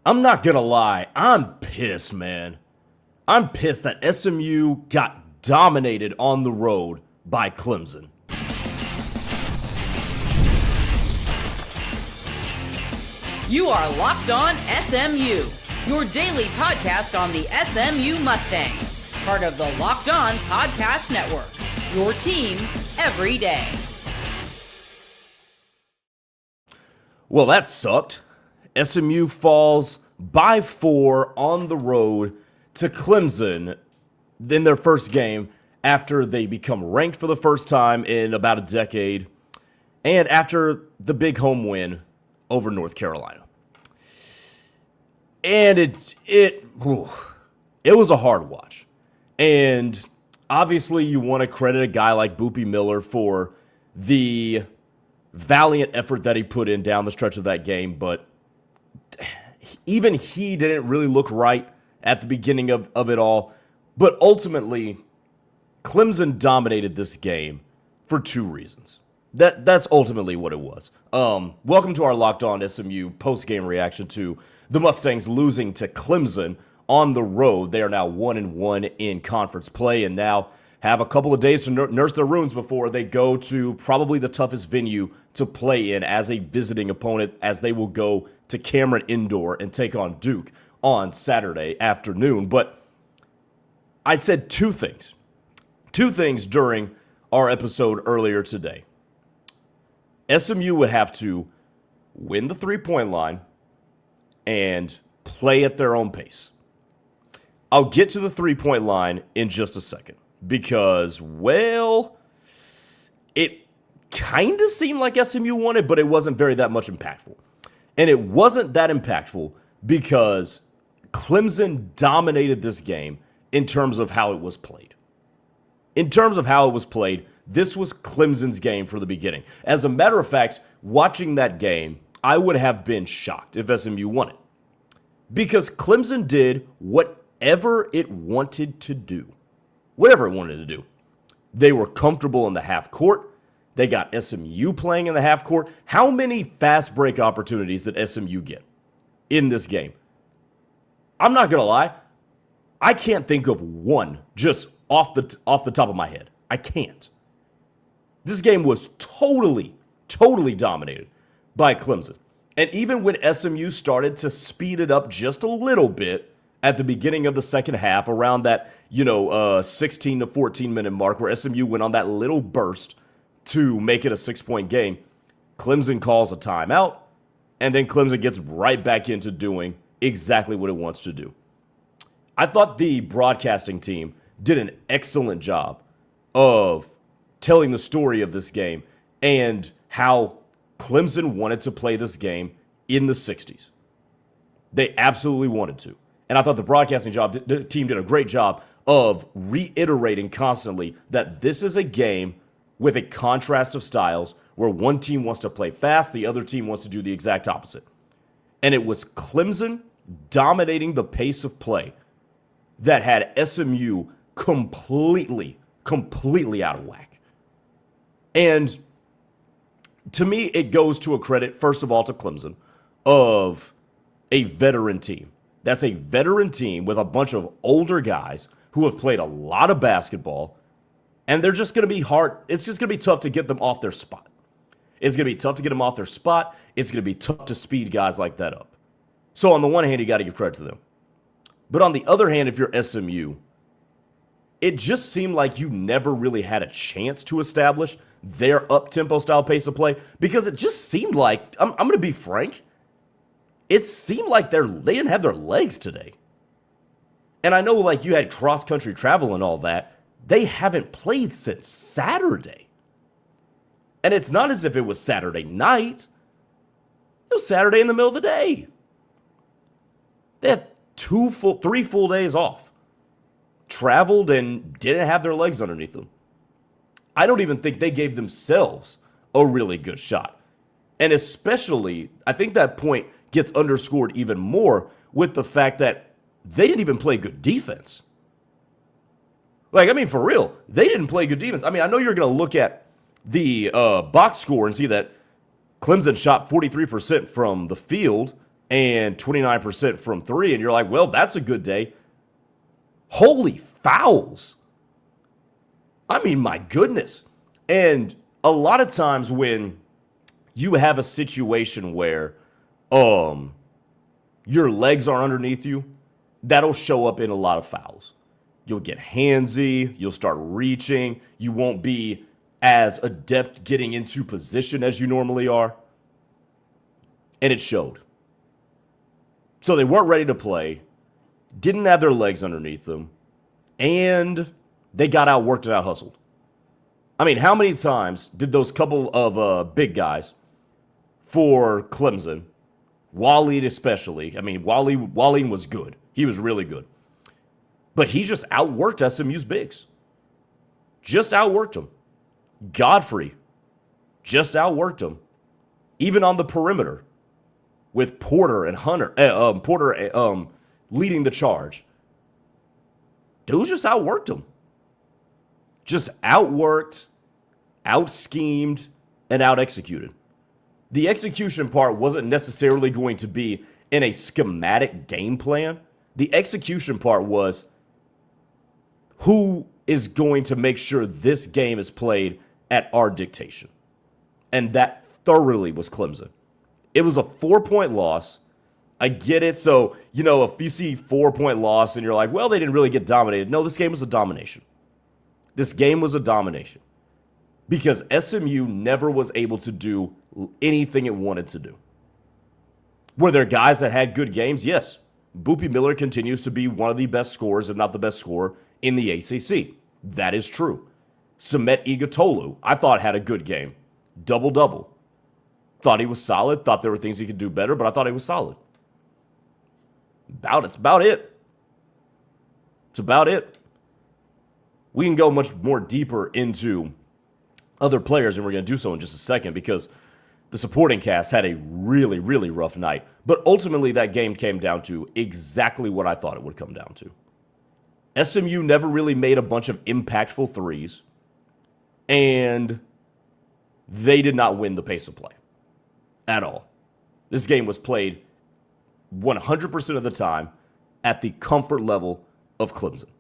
I'm not gonna lie, I'm pissed, man. I'm pissed that SMU got dominated on the road by Clemson. You are Locked On SMU, your daily podcast on the SMU Mustangs, part of the Locked On Podcast Network, your team every day. Well, that sucked. SMU falls by 4 on the road to Clemson in their first game after they become ranked for the first time in about a decade and after the big home win over North Carolina. And it was a hard watch. And obviously you want to credit a guy like Boopy Miller for the valiant effort that he put in down the stretch of that game, but even he didn't really look right at the beginning of it all. But ultimately, Clemson dominated this game for 2 reasons. That's ultimately what it was. Welcome to our Locked On SMU post-game reaction to the Mustangs losing to Clemson on the road. They are now 1-1 in conference play and now have a couple of days to nurse their wounds before they go to probably the toughest venue to play in as a visiting opponent, as they will go to Cameron Indoor and take on Duke on Saturday afternoon. But I said 2 things. 2 things during our episode earlier today. SMU would have to win the 3-point line and play at their own pace. I'll get to the 3-point line in just a second because, well, it kind of seemed like SMU won it, but it wasn't that much impactful. And it wasn't that impactful because Clemson dominated this game in terms of how it was played. In terms of how it was played, this was Clemson's game from the beginning. As a matter of fact, watching that game, I would have been shocked if SMU won it. Because Clemson did whatever it wanted to do. Whatever it wanted to do. They were comfortable in the half court. They got SMU playing in the half court. How many fast break opportunities did SMU get in this game? I'm not going to lie. I can't think of one just off the top of my head. I can't. This game was totally dominated by Clemson. And even when SMU started to speed it up just a little bit at the beginning of the second half, around that 16 to 14 minute mark where SMU went on that little burst to make it a 6-point game, Clemson calls a timeout, and then Clemson gets right back into doing exactly what it wants to do. I thought the broadcasting team did an excellent job of telling the story of this game and how Clemson wanted to play this game in the 60s. They absolutely wanted to. And I thought the broadcasting team did a great job of reiterating constantly that this is a game with a contrast of styles where one team wants to play fast, the other team wants to do the exact opposite. And it was Clemson dominating the pace of play that had SMU completely out of whack. And to me, it goes to a credit, first of all, to Clemson, of a veteran team. That's a veteran team with a bunch of older guys who have played a lot of basketball, and they're just going to be hard. It's just going to be tough to get them off their spot. It's going to be tough to get them off their spot. It's going to be tough to speed guys like that up. So on the one hand, you got to give credit to them. But on the other hand, if you're SMU, it just seemed like you never really had a chance to establish their up-tempo style pace of play because it just seemed like, I'm going to be frank, it seemed like they didn't have their legs today. And I know like you had cross-country travel and all that. They haven't played since Saturday. And it's not as if it was Saturday night. It was Saturday in the middle of the day. They had 3 full days off. Traveled and didn't have their legs underneath them. I don't even think they gave themselves a really good shot. And especially, I think that point gets underscored even more with the fact that they didn't even play good defense. Like, I mean, for real, they didn't play good defense. I mean, I know you're going to look at the box score and see that Clemson shot 43% from the field and 29% from three, and you're like, well, that's a good day. Holy fouls. I mean, my goodness. And a lot of times when you have a situation where your legs are underneath you, that'll show up in a lot of fouls. You'll get handsy, you'll start reaching, you won't be as adept getting into position as you normally are. And it showed. So they weren't ready to play, didn't have their legs underneath them, and they got outworked and out-hustled. I mean, how many times did those couple of big guys for Clemson, Waleed especially, I mean, Waleed was good. He was really good. But he just outworked SMU's bigs. Just outworked them. Godfrey just outworked him. Even on the perimeter with Porter and Hunter, leading the charge. Dude just outworked him. Just outworked, out-schemed, and out-executed. The execution part wasn't necessarily going to be in a schematic game plan. The execution part was who is going to make sure this game is played at our dictation. And that thoroughly was Clemson. It was a 4-point loss. I get it. So, if you see 4-point loss and you're like, well, they didn't really get dominated. No, this game was a domination. This game was a domination. Because SMU never was able to do anything it wanted to do. Were there guys that had good games? Yes. Boopie Miller continues to be one of the best scorers, if not the best scorer, in the ACC. That is true. Samet Igatolu, I thought had a good game. Double-double. Thought he was solid. Thought there were things he could do better, but I thought he was solid. It's about it. It's about it. We can go much more deeper into other players, and we're going to do so in just a second because the supporting cast had a really, really rough night. But ultimately, that game came down to exactly what I thought it would come down to. SMU never really made a bunch of impactful threes, and they did not win the pace of play at all. This game was played 100% of the time at the comfort level of Clemson.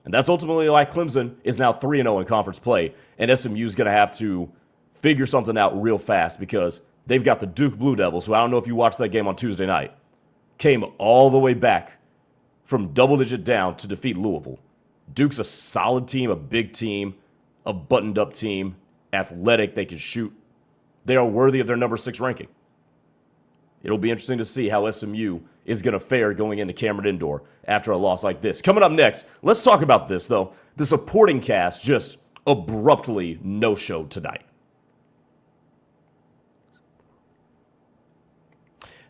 And that's ultimately why Clemson is now 3-0 in conference play, and SMU is going to have to figure something out real fast because they've got the Duke Blue Devils, who I don't know if you watched that game on Tuesday night, came all the way back from double-digit down to defeat Louisville. Duke's a solid team, a big team, a buttoned-up team, athletic, they can shoot. They are worthy of their number 6 ranking. It'll be interesting to see how SMU is going to fare going into Cameron Indoor after a loss like this. Coming up next, let's talk about this, though. The supporting cast just abruptly no-showed tonight.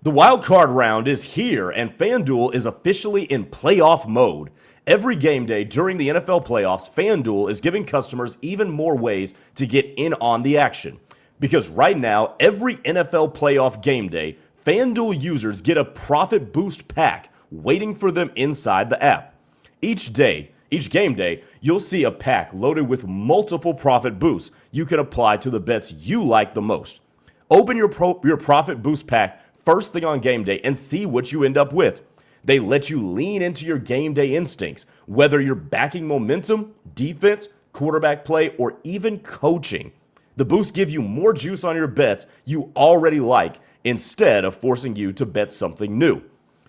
The wild card round is here, and FanDuel is officially in playoff mode. Every game day during the NFL playoffs, FanDuel is giving customers even more ways to get in on the action. Because right now, every NFL playoff game day, FanDuel users get a profit boost pack waiting for them inside the app. Each game day, you'll see a pack loaded with multiple profit boosts you can apply to the bets you like the most. Open your profit boost pack first thing on game day and see what you end up with. They let you lean into your game day instincts, whether you're backing momentum, defense, quarterback play, or even coaching. The boosts give you more juice on your bets you already like instead of forcing you to bet something new.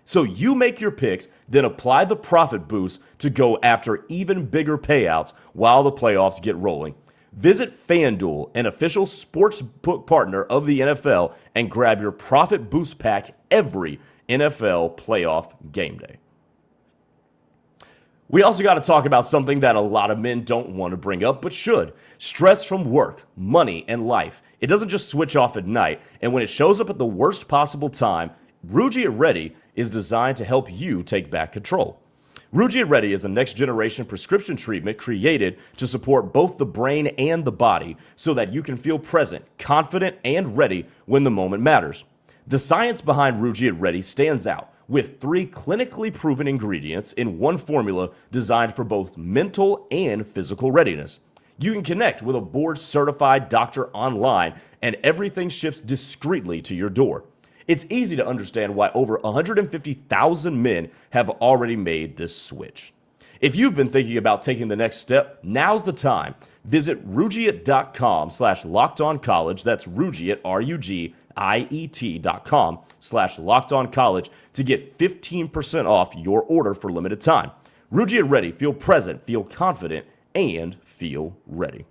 So you make your picks, then apply the profit boost to go after even bigger payouts while the playoffs get rolling. Visit FanDuel, an official sportsbook partner of the NFL, and grab your profit boost pack every NFL playoff game day. We also got to talk about something that a lot of men don't want to bring up, but should. Stress from work, money, and life. It doesn't just switch off at night, and when it shows up at the worst possible time, Rugiet Ready is designed to help you take back control. Rugiet Ready is a next-generation prescription treatment created to support both the brain and the body so that you can feel present, confident, and ready when the moment matters. The science behind Rugiet Ready stands out with 3 clinically proven ingredients in one formula designed for both mental and physical readiness. You can connect with a board-certified doctor online, and everything ships discreetly to your door. it's easy to understand why over 150,000 men have already made this switch. If you've been thinking about taking the next step, now's the time. Visit Rugiet.com/LockedOnCollege. That's Rugiet, RUGIET.com/LockedOnCollege to get 15% off your order for limited time. Rugiet Ready. Feel present, feel confident, and feel ready.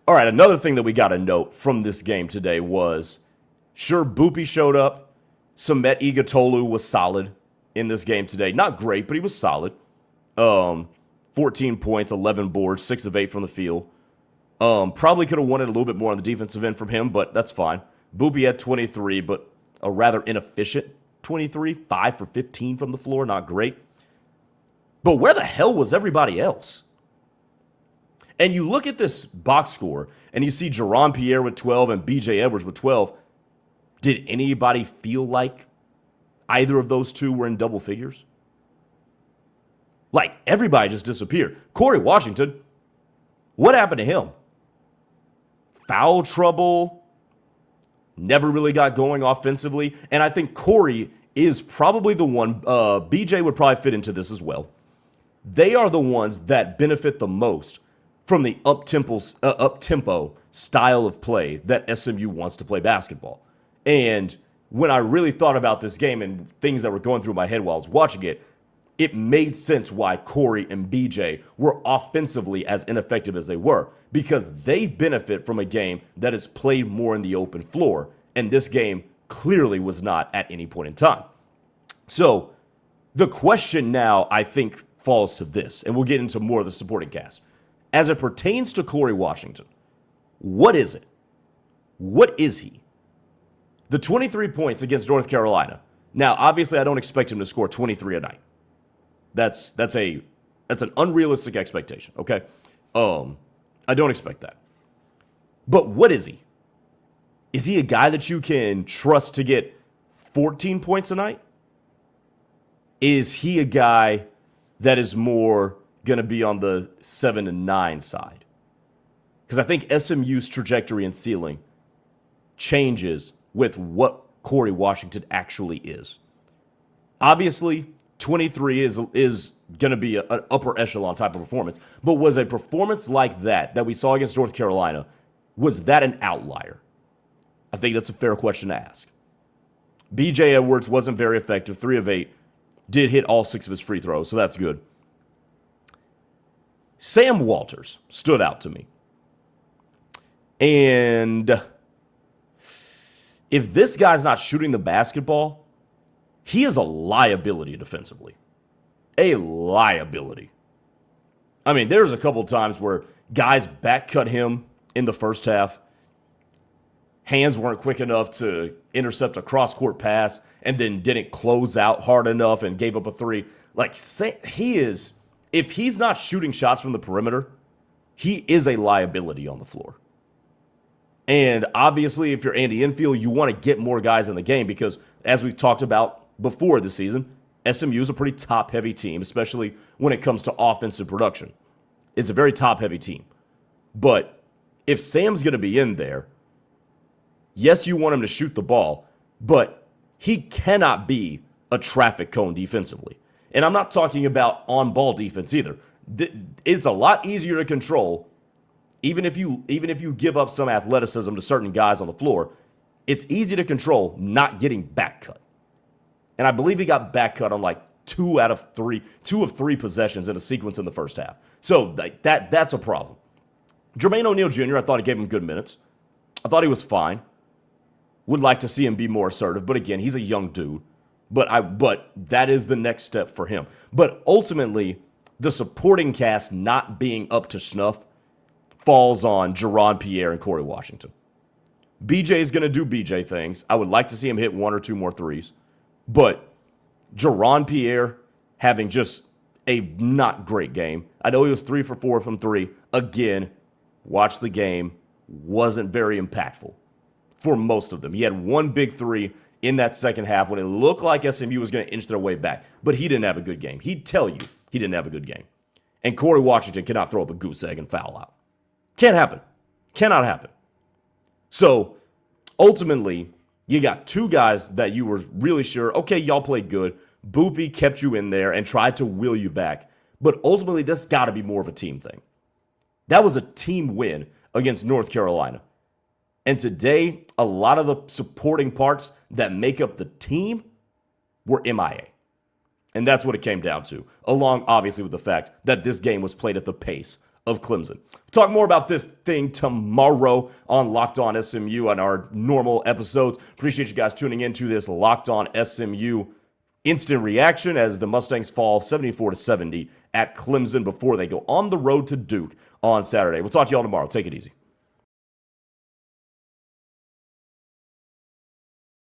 All right, another thing that we got to note from this game today was, sure, Boopy showed up. Samet Igatolu was solid in this game today. Not great, but he was solid. 14 points, 11 boards, 6 of 8 from the field. Probably could have wanted a little bit more on the defensive end from him, but that's fine. Boopy had 23, but a rather inefficient 23. 5 for 15 from the floor, not great. But where the hell was everybody else? And you look at this box score, and you see Jerron Pierre with 12 and B.J. Edwards with 12. Did anybody feel like either of those two were in double figures? Like, everybody just disappeared. Corey Washington, what happened to him? Foul trouble, never really got going offensively. And I think Corey is probably the one, BJ would probably fit into this as well. They are the ones that benefit the most from the up-tempo style of play that SMU wants to play basketball. And when I really thought about this game and things that were going through my head while I was watching it, it made sense why Corey and BJ were offensively as ineffective as they were, because they benefit from a game that is played more in the open floor, and this game clearly was not at any point in time. So the question now, I think, falls to this, and we'll get into more of the supporting cast. As it pertains to Corey Washington, what is it? What is he? The 23 points against North Carolina. Now, obviously, I don't expect him to score 23 a night. That's an unrealistic expectation, okay? I don't expect that. But what is he? Is he a guy that you can trust to get 14 points a night? Is he a guy that is more going to be on the 7 and 9 side? Because I think SMU's trajectory and ceiling changes with what Corey Washington actually is. Obviously, 23 is going to be an upper echelon type of performance, but was a performance like that we saw against North Carolina, was that an outlier? I think that's a fair question to ask. B.J. Edwards wasn't very effective, 3 of 8, did hit all 6 of his free throws, so that's good. Sam Walters stood out to me. And if this guy's not shooting the basketball, he is a liability defensively. A liability. I mean, there's a couple times where guys back cut him in the first half. Hands weren't quick enough to intercept a cross-court pass and then didn't close out hard enough and gave up a 3. Like, he is, if he's not shooting shots from the perimeter, he is a liability on the floor. And obviously, if you're Andy Enfield, you want to get more guys in the game because, as we've talked about before this season, SMU is a pretty top-heavy team, especially when it comes to offensive production. It's a very top-heavy team. But if Sam's going to be in there, yes, you want him to shoot the ball, but he cannot be a traffic cone defensively. And I'm not talking about on-ball defense either. It's a lot easier to control, even if you give up some athleticism to certain guys on the floor. It's easy to control not getting back cut. And I believe he got back cut on like 2 of 3 possessions in a sequence in the first half. So that's a problem. Jermaine O'Neal Jr., I thought he gave him good minutes. I thought he was fine. Would like to see him be more assertive, but again, he's a young dude. But that is the next step for him. But ultimately, the supporting cast not being up to snuff falls on Jerron Pierre and Corey Washington. BJ is going to do BJ things. I would like to see him hit 1 or 2 more threes. But Jerron Pierre having just a not great game. I know he was 3 for 4 from 3. Again, watch the game. Wasn't very impactful for most of them. He had 1 big 3 in that second half when it looked like SMU was going to inch their way back. But he didn't have a good game. He'd tell you he didn't have a good game. And Corey Washington cannot throw up a goose egg and foul out. Can't happen. Cannot happen. So ultimately, you got two guys that you were really sure, okay, y'all played good. Boopy kept you in there and tried to will you back. But ultimately, this got to be more of a team thing. That was a team win against North Carolina. And today, a lot of the supporting parts that make up the team were MIA. And that's what it came down to, along obviously with the fact that this game was played at the pace of Clemson. Talk more about this thing tomorrow on Locked On SMU on our normal episodes. Appreciate you guys tuning into this Locked On SMU instant reaction as the Mustangs fall 74-70 at Clemson before they go on the road to Duke on Saturday. We'll talk to y'all tomorrow. Take it easy.